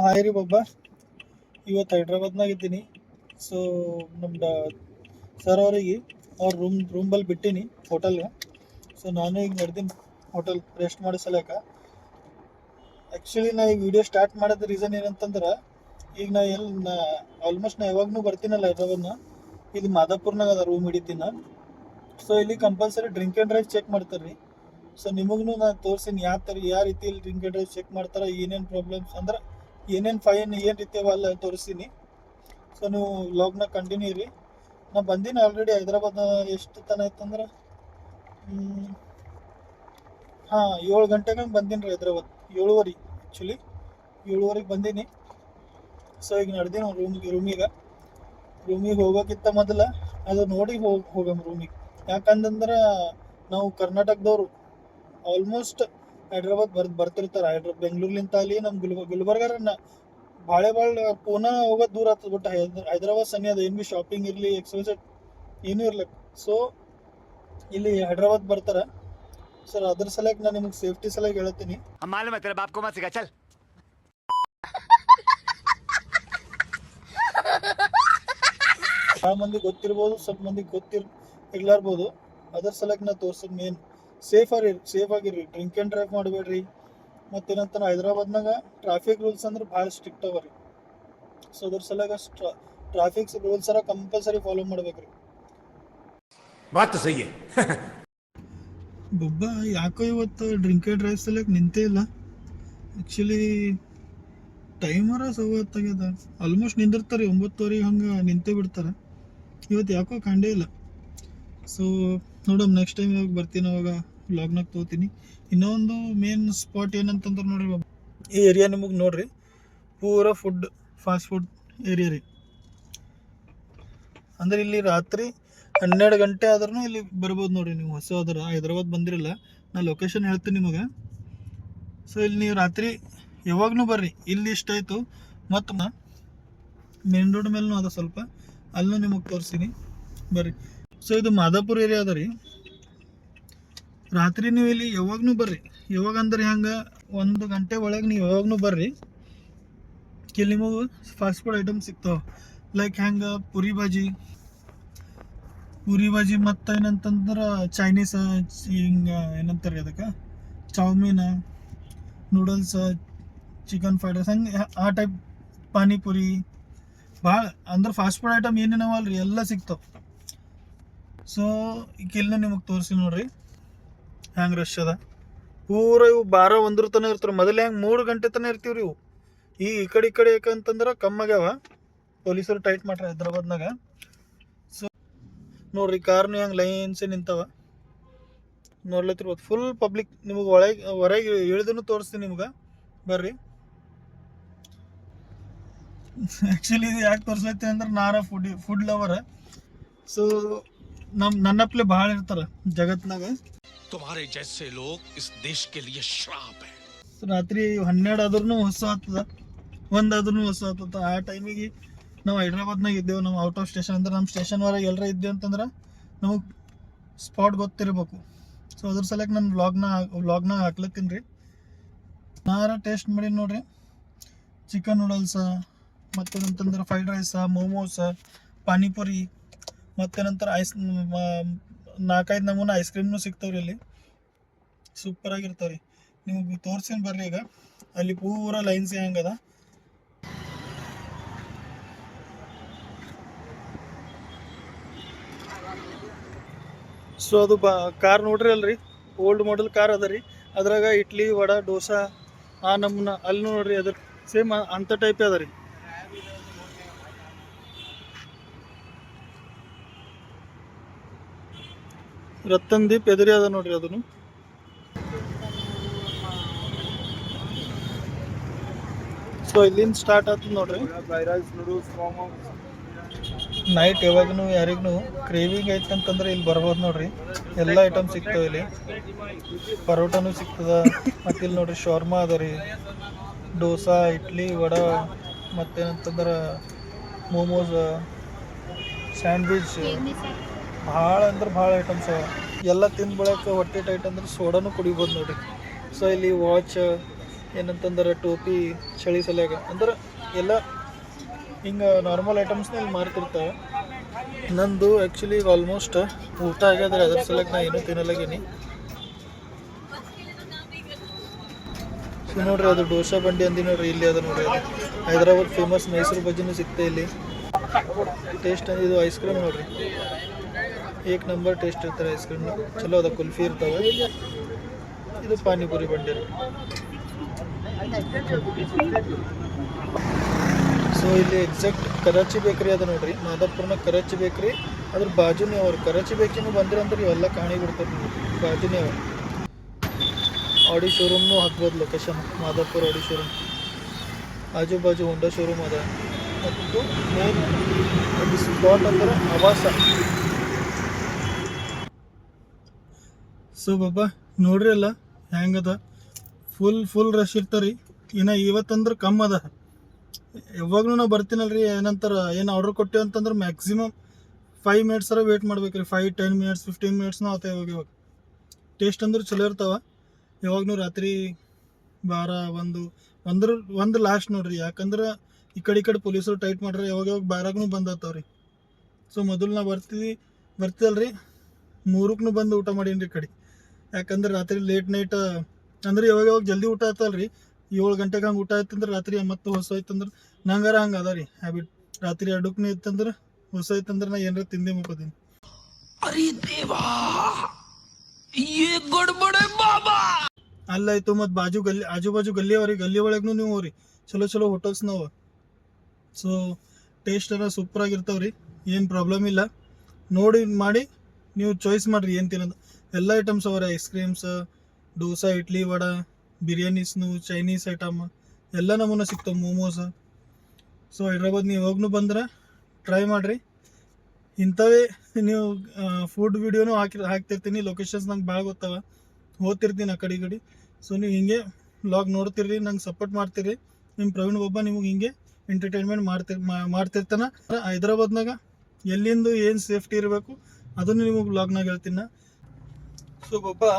Hi ರೀ ಬಾಬಾ. ಇವತ್ತು ಹೈದ್ರಾಬಾದ್ನಾಗ ಇದ್ದೀನಿ. ಸೊ ನಮ್ದು ಸರ್ ಅವರಿಗೆ ಅವ್ರ ರೂಮಲ್ಲಿ ಬಿಟ್ಟೀನಿ ಹೋಟೆಲ್ಗೆ. ಸೊ ನಾನು ಈಗ ನಡೆದೀನಿ ಹೋಟೆಲ್ ರೆಸ್ಟ್ ಮಾಡಿಸಲೇಕ. ಆ್ಯಕ್ಚುಲಿ ನಾ ಈಗ ವಿಡಿಯೋ ಸ್ಟಾರ್ಟ್ ಮಾಡೋದು ರೀಸನ್ ಏನಂತಂದ್ರೆ, ಈಗ ನಾ ಆಲ್ಮೋಸ್ಟ್ ಯಾವಾಗೂ ಬರ್ತೀನಲ್ಲ ಹೈದ್ರಾಬಾದ್ನ, ಇಲ್ಲಿ ಮಾದಾಪುರ್ನಾಗ ಅದ ರೂಮ್ ಹಿಡಿತೀನಿ ನಾನು. ಸೊ ಇಲ್ಲಿ compulsory drink and drive check ಮಾಡ್ತಾರೆ ರೀ. ಸೊ ನಿಮಗೂ ನಾನು ತೋರಿಸ್ತೀನಿ ಯಾವ ರೀತಿಯಲ್ಲಿ ಡ್ರಿಂಕ್ ಆ್ಯಂಡ್ ಡ್ರೈವ್ ಚೆಕ್ ಮಾಡ್ತಾರೆ, ಏನೇನು ಪ್ರಾಬ್ಲಮ್ಸ್ ಅಂದ್ರೆ ಏನೇನು ಫೈನ್ ಏನು ರೀತಿ ಅವೆಲ್ಲ ತೋರಿಸ್ತೀನಿ. ಸೊ ನೀವು ವ್ಲಾಗ್ನ ಕಂಟಿನ್ಯೂ ಇರಿ. ನಾ ಬಂದೀನಿ ಆಲ್ರೆಡಿ ಹೈದ್ರಾಬಾದ್. ಎಷ್ಟು ತನ ಆಯ್ತಂದ್ರೆ ಹಾಂ 7 ಗಂಟೆಗೆ ಹಂಗೆ ಬಂದೀನಿ ರೀ ಹೈದ್ರಾಬಾದ್. 7:30 ಆ್ಯಕ್ಚುಲಿ 7:30ಗೆ ಬಂದೀನಿ. ಸೊ ಈಗ ನಡೆದೀನಿ ರೂಮಿಗೆ ಹೋಗೋಕ್ಕಿಂತ ಮೊದಲು ಅದು ನೋಡಿ ಹೋಗಮ್ಮ ರೂಮಿಗೆ. ಯಾಕಂತಂದ್ರೆ ನಾವು ಕರ್ನಾಟಕದವರು ಆಲ್ಮೋಸ್ಟ್ ಹೈದ್ರಾಬಾದ್ ಬರ್ತಿರ್ತಾರೆ. ಬೆಂಗಳೂರ್ಲಿಂತ ಅಲ್ಲಿ ನಮ್ಮ ಗುಲ್ಬರ್ಗಾರ ಭಾಳ ಪೂನಾ ಹೋಗೋದು ದೂರ ಆಗ್ತದೆ. ಬಟ್ ಹೈದ್ರಾಬಾದ್ ಸನಿ ಅದು ಏನು ಭೀ ಶಾಪಿಂಗ್ ಇರಲಿ ಎಕ್ಸ್ಪೆನ್ಸೆಡ್ ಏನೂ ಇರ್ಲಿಕ್ಕೆ. ಸೊ ಇಲ್ಲಿ ಹೈದ್ರಾಬಾದ್ ಬರ್ತಾರೆ ಸರ್. ಅದ್ರ ಸಲಕ್ಕೆ ನಾನು ನಿಮಗೆ ಸೇಫ್ಟಿ ಸಲಕ್ಕೆ ಹೇಳ್ತೀನಿ. ಭಾಳ ಮಂದಿ ಗೊತ್ತಿರ್ಬೋದು, ಸ್ವಲ್ಪ ಮಂದಿಗೆ ಇರ್ಲಾರ್ಬೋದು. ಅದ್ರ ಸಲಕ್ಕೆ ನಾ ತೋರ್ಸೋದು ಮೇನ್ ಸೇಫ್ ಆಗಿರ್ರಿ. ಡ್ರಿಂಕ್ ಆ್ಯಂಡ್ ಡ್ರೈವ್ ಮಾಡಬೇಡ್ರಿ. ಮತ್ತೇನಂತ ಹೈದ್ರಾಬಾದ್ನಾಗ ಟ್ರಾಫಿಕ್ ರೂಲ್ಸ್ ಅಂದ್ರೆ ಭಾಳ ಸ್ಟ್ರಿಕ್ಟ್ ಅವ ರೀ. ಸೊ ಅದ್ರ ಸಲಗ ಟ್ರಾಫಿಕ್ ರೂಲ್ಸರ ಕಂಪಲ್ಸರಿ ಫಾಲೋ ಮಾಡ್ಬೇಕ್ರಿ. ಬೊಬ್ಬ ಯಾಕೋ ಇವತ್ತು ಡ್ರಿಂಕ್ ಆ್ಯಂಡ್ ಡ್ರೈವ್ ಸಲಕ್ಕೆ ನಿಂತೇ ಇಲ್ಲ. ಆ್ಯಕ್ಚುಲಿ ಟೈಮರ ಸವತ್ತಾಗ್ಯದ. ಆಲ್ಮೋಸ್ಟ್ ನಿಂದಿರ್ತಾರೆ 9:30 ಹಂಗೆ ನಿಂತೇ ಬಿಡ್ತಾರೆ. ಇವತ್ತು ಯಾಕೋ ಕಂಡೇ ಇಲ್ಲ. ಸೊ ನೋಡಮ್ ನೆಕ್ಸ್ಟ್ ಟೈಮ್ ಯಾವಾಗ ಬರ್ತೀನಿ ಅವಾಗ ವ್ಲಾಗ್ನಾಗ ತೊಗೋತೀನಿ. ಇನ್ನೊಂದು ಮೇನ್ ಸ್ಪಾಟ್ ಏನಂತಂದ್ರೆ ನೋಡ್ರಿ ಬಾಬಾ, ಈ ಏರಿಯಾ ನಿಮಗೆ ನೋಡ್ರಿ ಪೂರ ಫಾಸ್ಟ್ ಫುಡ್ ಏರಿಯಾ ರೀ. ಅಂದ್ರೆ ಇಲ್ಲಿ ರಾತ್ರಿ 12 ಗಂಟೆ ಆದ್ರೂ ಇಲ್ಲಿ ಬರ್ಬೋದು ನೋಡ್ರಿ ನೀವು. ಹೊಸ ಹೈದ್ರಾಬಾದ್ ಬಂದಿರಲ್ಲ, ನಾ ಲೊಕೇಶನ್ ಹೇಳ್ತೀನಿ ನಿಮಗೆ. ಸೊ ಇಲ್ಲಿ ನೀವು ರಾತ್ರಿ ಯಾವಾಗೂ ಬರ್ರಿ. ಇಲ್ಲಿ ಇಷ್ಟ ಆಯಿತು. ಮತ್ತು ಮೇನ್ ರೋಡ್ ಮೇಲೂ ಅದ ಸ್ವಲ್ಪ, ಅಲ್ಲೂ ನಿಮಗೆ ತೋರಿಸ್ತೀನಿ ಬರ್ರಿ. ಸೊ ಇದು ಮಾದಾಪುರ ಏರಿಯಾ ಅದ ರೀ. ರಾತ್ರಿ ನೀವು ಇಲ್ಲಿ ಯಾವಾಗೂ ಬರ್ರಿ. ಯಾವಾಗ ಅಂದ್ರೆ ಹೆಂಗೆ 1 ಗಂಟೆ ಒಳಗೆ ನೀವು ಯಾವಾಗೂ ಬರ್ರಿ. ಇಲ್ಲಿ ನಿಮಗೆ ಫಾಸ್ಟ್ ಫುಡ್ ಐಟಮ್ ಸಿಗ್ತಾವೆ. ಲೈಕ್ ಹೆಂಗೆ ಪೂರಿ ಭಾಜಿ ಮತ್ತು ಏನಂತಂದ್ರೆ ಚೈನೀಸ್, ಹಿಂಗೆ ಏನಂತಾರೆ ಅದಕ್ಕೆ ಚೌಮೀನ, ನೂಡಲ್ಸ್, ಚಿಕನ್ ಫ್ರೈಡ್ ರೈಸ್, ಹಂಗೆ ಆ ಟೈಪ್ ಪಾನಿಪುರಿ ಭಾಳ ಅಂದ್ರೆ ಫಾಸ್ಟ್ ಫುಡ್ ಐಟಮ್ ಏನೇನವಲ್ಲ ರೀ ಎಲ್ಲ ಸಿಗ್ತಾವೆ. ಸೊ ಇಲ್ಲಿ ನಿಮಗೆ ತೋರಿಸಿ ನೋಡ್ರಿ ಹೆಂಗೆ ರಶ್ ಅದ. ಪೂರ ಇವು 12-1 ತನಕ ಇರ್ತಾರೆ. ಮೊದಲೇ ಹೆಂಗೆ 3 ಗಂಟೆ ತನಕ ಇರ್ತೀವಿ ರೀ ಇವು. ಈ ಕಡೆ ಯಾಕಂತಂದ್ರೆ ಕಮ್ಮಾಗ್ಯಾವ, ಪೊಲೀಸರು ಟೈಟ್ ಮಾಡ್ರಿ ಹೈದ್ರಾಬಾದ್ನಾಗ. ಸೊ ನೋಡ್ರಿ ಕಾರ್ನು ಹೆಂಗೆ ಲೈನ್ಸೇ ನಿಂತಾವ ನೋಡ್ಲತ್ತಿರ್ಬೋದು. Full public. ನಿಮಗೆ ಹೊರಗೆ ಇಳಿದೂ ತೋರಿಸ್ತೀನಿ ನಿಮ್ಗೆ ಬರ್ರಿ. ಆ್ಯಕ್ಚುಲಿ ಇದು ಯಾಕೆ ತೋರಿಸ್ಲತ್ತೀನಿ ಅಂದ್ರೆ ನಾರ ಫುಡ್ ಲವರ್. ಸೊ ನನ್ನಪ್ಲೆ ಭಾಳ ಇರ್ತಾರೆ ಜಗತ್ನಾಗ. ರಾತ್ರಿ 12 ಆದ್ರೂ ಹೊಸ ಆಗ್ತದ, 1 ಆದ್ರೂ ಹೊಸ ಆಗ್ತದ. ಆ ಟೈಮಿಗೆ ನಾವು ಹೈದ್ರಾಬಾದ್ನಾಗ ಇದ್ದೇವೆ. ನಾವು ಔಟ್ ಆಫ್ ಸ್ಟೇಷನ್ ಅಂದ್ರೆ ನಮ್ಮ ಸ್ಟೇಷನ್ ಹೊರಗೆ ಎಲ್ಲರ ಇದ್ದೇವೆ ಅಂತಂದ್ರೆ ನಮಗೆ ಸ್ಪಾಟ್ ಗೊತ್ತಿರಬೇಕು. ಸೊ ಅದ್ರ ಸಲಕ್ಕೆ ನಾನು ವ್ಲಾಗ್ನ ಹಾಕ್ಲತ್ತೀನಿ ರೀ. ನಾರ ಟೇಸ್ಟ್ ಮಾಡಿ ನೋಡ್ರಿ. Chicken noodles, ಮತ್ತೇನಂತಂದ್ರೆ fried rice, ಮೋಮೋಸ, panipuri, ಮತ್ತೇನಂತಾರೆ 4-5 ನಮೂನೆ ಐಸ್ ಕ್ರೀಮ್ನು ಸಿಗ್ತಾವ್ರಿ ಇಲ್ಲಿ. ಸೂಪರಾಗಿರ್ತಾವೆ ರೀ. ನಿಮಗೆ ತೋರ್ಸಿನ ಬರ್ರಿ. ಈಗ ಅಲ್ಲಿ ಪೂರ ಲೈನ್ಸ್ ಹೆಂಗದ. ಸೊ ಅದು ಕಾರ್ ನೋಡ್ರಿ ಅಲ್ರಿ, ಓಲ್ಡ್ ಮಾಡೆಲ್ ಕಾರ್ ಅದ ರೀ. ಅದ್ರಾಗ ಇಡ್ಲಿ, ವಡಾ, ಡೋಸಾ ಆ ನಮೂನ ಅಲ್ಲಿ ನೋಡ್ರಿ. ಅದ್ರ ಸೇಮ್ ಅಂಥ ಟೈಪೇ ಅದ ರೀ. ರತನ್ ದೀಪ್ ಎದುರಿ ಅದ ನೋಡ್ರಿ ಅದನ್ನು. ಸೊ ಇಲ್ಲಿಂದ ಸ್ಟಾರ್ಟ್ ಆಗ್ತದೆ ನೋಡ್ರಿ. ನೈಟ್ ಯಾವಾಗೂ ಯಾರಿಗೂ ಕ್ರೇವಿಂಗ್ ಐತಂತಂದ್ರೆ ಇಲ್ಲಿ ಬರ್ಬೋದು ನೋಡ್ರಿ. ಎಲ್ಲ ಐಟಮ್ ಸಿಗ್ತಾವೆ ಇಲ್ಲಿ. ಪರೋಟಾನು ಸಿಗ್ತದ. ಮತ್ತು ಇಲ್ಲಿ ನೋಡ್ರಿ ಶೌರ್ಮಾ ಅದ ರೀ, ಡೋಸಾ, ಇಡ್ಲಿ, ವಡಾ, ಮತ್ತೇನಂತಂದ್ರೆ ಮೋಮೋಸ್, ಸ್ಯಾಂಡ್ವಿಚ್, ಭಾಳ ಅಂದ್ರೆ ಭಾಳ ಐಟಮ್ಸ್ ಅವ. ಎಲ್ಲ ತಿಂದು ಬಳಕ್ಕೆ ಹೊಟ್ಟೆ ಟೈಟ್ ಅಂದ್ರೆ ಸೋಡಾನು ಕುಡಿಬೋದು ನೋಡ್ರಿ. ಸೊ ಇಲ್ಲಿ ವಾಚ್ ಏನಂತಂದ್ರೆ ಟೋಪಿ ಚಳಿ ಸಲ್ಯಾಗ ಅಂದ್ರೆ ಎಲ್ಲ ಹಿಂಗೆ ನಾರ್ಮಲ್ ಐಟಮ್ಸ್ನ ಇಲ್ಲಿ ಮಾರ್ತಿರ್ತಾವೆ. ನಂದು ಆ್ಯಕ್ಚುಲಿ ಈಗ ಆಲ್ಮೋಸ್ಟ್ ಊಟ ಆಗ್ಯದ್ರೆ ಅದ್ರ ಸಲಕ್ಕೆ ನಾ ಏನೂ ತಿನ್ನಲಾಗೀನಿ. ಸೊ ನೋಡ್ರಿ ಅದು ಡೋಸಾ ಬಂಡಿ ಅಂದಿ ನೋಡ್ರಿ, ಇಲ್ಲಿ ಅದ ನೋಡ್ರಿ. ಅದು ಹೈದ್ರಾಬಾದ್ ಫೇಮಸ್ ಮೈಸೂರು ಬಜ್ಜಿನೂ ಸಿಗ್ತಾ ಇಲ್ಲಿ. ಟೇಸ್ಟ್ ಇದು ಐಸ್ ಕ್ರೀಮ್ ನೋಡ್ರಿ, ಏಕ್ ನಂಬರ್ ಟೇಸ್ಟ್ ಇರ್ತಾರೆ ಐಸ್ ಕ್ರೀಮ್. ಚಲೋ ಅದ, ಕುಲ್ಫಿ ಇರ್ತಾವೆ. ಇದು ಪಾನಿಪುರಿ ಬಂಡಿ. ಸೊ ಇಲ್ಲಿ ಎಕ್ಸಾಕ್ಟ್ ಕರಾಚಿ ಬೇಕ್ರಿ ಅದ ನೋಡ್ರಿ, ಮಾದಾಪುರ್ನ ಕರಾಚಿ ಬೇಕ್ರಿ. ಅದ್ರ ಬಾಜುನೇ ಅವ್ರು ಕರಾಚಿ ಬೇಕ್ರಿನೂ ಬಂದಿರಂದ್ರೆ ಇವೆಲ್ಲ ಕಾಣಿ ಬಿಡ್ತಾರೆ ನೋಡ್ರಿ, ಬಾಜುನೇ ಅವ್ರು. ಆಡಿ ಶೋರೂಮ್ನೂ ಹಾಕ್ಬೋದು ಲೊಕೇಶನ್, ಮಾದಾಪುರ ಆಡಿ ಶೋರೂಮ್. ಆಜು ಬಾಜು ಹೋಂಡಾ ಶೋರೂಮ್ ಅದ. ಮತ್ತು ಮೇನ್ ಒಂದು ಸ್ಪಾಟ್ ಅಂದ್ರೆ ಆವಾಸ. ಸೊ ಬಾಬಾ ನೋಡ್ರಿ ಅಲ್ಲ ಹೆಂಗದ, ಫುಲ್ ರಶ್ ಇರ್ತಾರಿ. ಇನ್ನು ಇವತ್ತಂದ್ರೆ ಕಮ್ಮಿ ಅದ. ಯಾವಾಗಲೂ ನಾವು ಬರ್ತೀನಲ್ರಿ, ಏನಂತಾರೆ ಏನು ಆರ್ಡ್ರ್ ಕೊಟ್ಟೇವೆ ಅಂತಂದ್ರೆ ಮ್ಯಾಕ್ಸಿಮಮ್ 5 ಮಿನಿಟ್ಸರ ವೇಟ್ ಮಾಡ್ಬೇಕು ರೀ. 5-10 ಮಿನಿಟ್ಸ್ 15 ಮಿನಿಟ್ಸ್ನೂ ಆತ. ಇವಾಗ ಟೇಸ್ಟ್ ಅಂದ್ರೆ ಚಲೋ ಇರ್ತಾವ. ಯಾವಾಗೂ ರಾತ್ರಿ 12 1 ಲಾಸ್ಟ್ ನೋಡ್ರಿ. ಯಾಕಂದ್ರೆ ಈ ಕಡೆ ಪೊಲೀಸರು ಟೈಟ್ ಮಾಡ್ರಿ, ಯಾವಾಗ ಬಾರಾಗೂ ಬಂದಾತವ್ರಿ. ಸೊ ಮೊದಲು ನಾವು ಬರ್ತೀವಲ್ರಿ 3ಕ್ಕೂ ಬಂದು ಊಟ ಮಾಡೀನಿ ಈ ಕಡೆ. ಯಾಕಂದ್ರೆ ರಾತ್ರಿ ಲೇಟ್ ನೈಟ್ ಅಂದ್ರೆ ಯಾವಾಗ ಜಲ್ದಿ ಊಟ ಆಯ್ತಲ್ರಿ, 7 ಗಂಟೆಗೆ ಹಂಗೆ ಊಟ ಆಯ್ತಂದ್ರೆ ರಾತ್ರಿ ಮತ್ತು ಹೊಸ ಐತಂದ್ರೆ ನಂಗಾರ ಹಂಗೆ ಅದ ರೀ ಹ್ಯಾಬಿಟ್. ರಾತ್ರಿ 2ಕ್ಕೂ ಇತ್ತಂದ್ರೆ ಹೊಸ ಐತಂದ್ರೆ ನಾ ಏನಾರ ತಿಂದೆ ಮುಕ್ಕೋತೀನಿ. ಅಲ್ಲಾಯ್ತು ಮತ್ತು ಆಜು ಬಾಜು ಗಲ್ಲಿ ಅವ್ರಿ, ಗಲ್ಲಿ ಒಳಗೂ ನೀವು ಹೋಗ್ರಿ, ಚಲೋ ಹೋಟೆಲ್ಸ್ ನಾವು. ಸೊ ಟೇಸ್ಟ್ ಎಲ್ಲ ಸೂಪರ್ ಆಗಿರ್ತಾವ್ರಿ, ಏನು ಪ್ರಾಬ್ಲಮ್ ಇಲ್ಲ. ನೋಡಿ ಮಾಡಿ ನೀವು ಚಾಯ್ಸ್ ಮಾಡಿರಿ ಏನು ತಿನ್ನೋದು. ಎಲ್ಲ ಐಟಮ್ಸ್ ಅವ್ರಿ, ಐಸ್ ಕ್ರೀಮ್ಸ್, ಡೋಸಾ, ಇಡ್ಲಿ, ವಡ, ಬಿರಿಯಾನೀಸ್ನು, ಚೈನೀಸ್ ಐಟಮ್ ಎಲ್ಲ ನಮೂನೆ ಸಿಗ್ತಾವೆ, ಮೋಮೋಸ್. ಸೊ ಹೈದ್ರಾಬಾದ್ ನೀವು ಯಾವಾಗೂ ಬಂದ್ರೆ ಟ್ರೈ ಮಾಡಿರಿ. ಇಂಥವೇ ನೀವು ಫುಡ್ ವೀಡಿಯೋನು ಹಾಕ್ತಿರ್ತೀನಿ. ಲೊಕೇಶನ್ಸ್ ನಂಗೆ ಭಾಳ ಗೊತ್ತಾವ, ಓದ್ತಿರ್ತೀನಿ ಆ ಕಡೆ. ಸೊ ನೀವು ಹಿಂಗೆ ವ್ಲಾಗ್ ನೋಡ್ತಿರ್ರಿ, ನಂಗೆ ಸಪೋರ್ಟ್ ಮಾಡ್ತೀರಿ. ನಿಮ್ಮ ಪ್ರವೀಣ್ ಬಾಬಾ ನಿಮಗೆ ಹಿಂಗೆ ಎಂಟರ್ಟೈನ್ಮೆಂಟ್ ಮಾಡ್ತಿರ್ತಾನೆ. ಹೈದ್ರಾಬಾದ್ನಾಗ ಎಲ್ಲಿಂದು ಏನು ಸೇಫ್ಟಿ ಇರಬೇಕು ಅದನ್ನು ನಿಮಗೆ ವ್ಲಾಗ್ನಾಗ ಹೇಳ್ತೀನಿ ನಾ. ಸೊ ಬಾಬಾ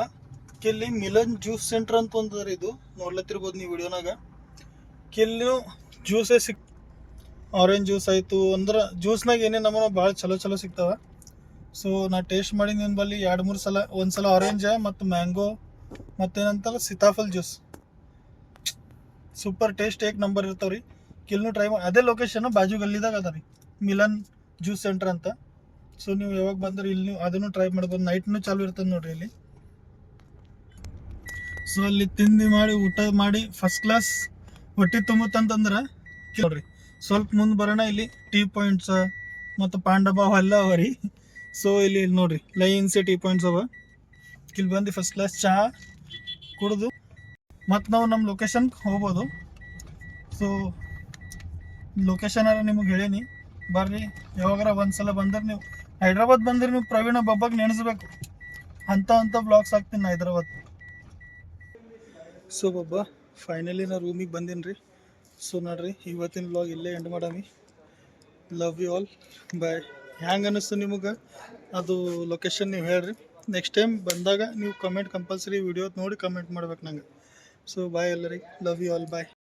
ಇಲ್ಲಿ ಮಿಲನ್ ಜ್ಯೂಸ್ ಸೆಂಟರ್ ಅಂತ ಒಂದರ, ಇದು ನೋಡ್ಲತ್ತಿರ್ಬೋದು ನೀವು ವಿಡಿಯೋನಾಗ. ಕಿಲ್ಲು ಜ್ಯೂಸೇ ಆರೆಂಜ್ ಜ್ಯೂಸ್ ಆಯಿತು ಅಂದ್ರೆ ಜ್ಯೂಸ್ನಾಗ ಏನೇನು ನಮ್ಮನ್ನ ಭಾಳ ಚಲೋ ಸಿಗ್ತಾವೆ. ಸೊ ನಾ ಟೇಸ್ಟ್ ಮಾಡೀನಿ ನನ್ನ ಬಲ್ಲಿ 2-3 ಸಲ. ಒಂದು ಸಲ ಆರೆಂಜ ಮತ್ತು ಮ್ಯಾಂಗೋ ಮತ್ತೇನಂತಲ್ಲ ಸೀತಾಫಲ್ ಜ್ಯೂಸ್. ಸೂಪರ್ ಟೇಸ್ಟ್, ಏಕ್ ನಂಬರ್ ಇರ್ತಾವ್ರಿ. ಕಿಲ್ನು ಟ್ರೈ ಮಾಡಿ. ಅದೇ ಲೊಕೇಶನ್ ಬಾಜು ಗಲ್ಲಿದಾಗ ಅದ ರೀ, ಮಿಲನ್ ಜ್ಯೂಸ್ ಸೆಂಟರ್ ಅಂತ. ಸೊ ನೀವು ಯಾವಾಗ ಬಂದ್ರೆ ಇಲ್ಲಿ ಅದನ್ನು ಟ್ರೈ ಮಾಡ್ಬೋದು. ನೈಟ್ನೂ ಚಾಲು ಇರ್ತದೆ ನೋಡ್ರಿ ಇಲ್ಲಿ. ಸೊ ಅಲ್ಲಿ ತಿಂದು ಮಾಡಿ ಊಟ ಮಾಡಿ ಫಸ್ಟ್ ಕ್ಲಾಸ್ ಹೊಟ್ಟೆ ತುಂಬುತ್ತಂತಂದ್ರೆ ನೋಡ್ರಿ, ಸ್ವಲ್ಪ ಮುಂದೆ ಬರೋಣ, ಇಲ್ಲಿ ಟೀ ಪಾಯಿಂಟ್ಸ್ ಮತ್ತು ಪಾಂಡಬ ಅವೆಲ್ಲ ಅವ ರೀ. ಸೊ ಇಲ್ಲಿ ನೋಡ್ರಿ ಲೈನ್ಸೇ ಟೀ ಪಾಯಿಂಟ್ಸ್ ಅವ. ಇಲ್ಲಿ ಬಂದು ಫಸ್ಟ್ ಕ್ಲಾಸ್ ಚಹಾ ಕುಡಿದು ಮತ್ತು ನಾವು ನಮ್ಮ ಲೊಕೇಶನ್ಗೆ ಹೋಗ್ಬೋದು. ಸೊ ಲೊಕೇಶನ್ ನಿಮಗೆ ಹೇಳೀನಿ, ಬರ್ರಿ. ಯಾವಾಗಾರ ಒಂದ್ಸಲ ಬಂದ್ರೆ ನೀವು ಹೈದ್ರಾಬಾದ್ ಬಂದ್ರೆ ನೀವು ಪ್ರವೀಣ ಬಾಬಾಗೆ ನೆನೆಸ್ಬೇಕು. ಅಂಥ ಬ್ಲಾಗ್ಸ್ ಹಾಕ್ತೀನಿ ಹೈದ್ರಾಬಾದ್. ಸೊ ಬಾಬಾ ಫೈನಲಿ ನಾ ರೂಮಿಗೆ ಬಂದೀನಿ ರೀ. ಸೊ ನೋಡ್ರಿ ಇವತ್ತಿನ ವ್ಲಾಗ್ ಇಲ್ಲೇ ಎಂಡ್ ಮಾಡಾಮಿ. ಲವ್ ಯು ಆಲ್, ಬಾಯ್. ಹ್ಯಾಂಗೆ ಅನ್ನಿಸ್ತು ನಿಮಗೆ ಅದು ಲೊಕೇಶನ್ ನೀವು ಹೇಳ್ರಿ. ನೆಕ್ಸ್ಟ್ ಟೈಮ್ ಬಂದಾಗ ನೀವು ಕಮೆಂಟ್ ಕಂಪಲ್ಸರಿ ವಿಡಿಯೋ ನೋಡಿ ಕಮೆಂಟ್ ಮಾಡ್ಬೇಕು ನಂಗೆ. ಸೊ ಬಾಯ್ ಎಲ್ಲರಿಗೆ, ಲವ್ ಯು ಆಲ್, ಬಾಯ್.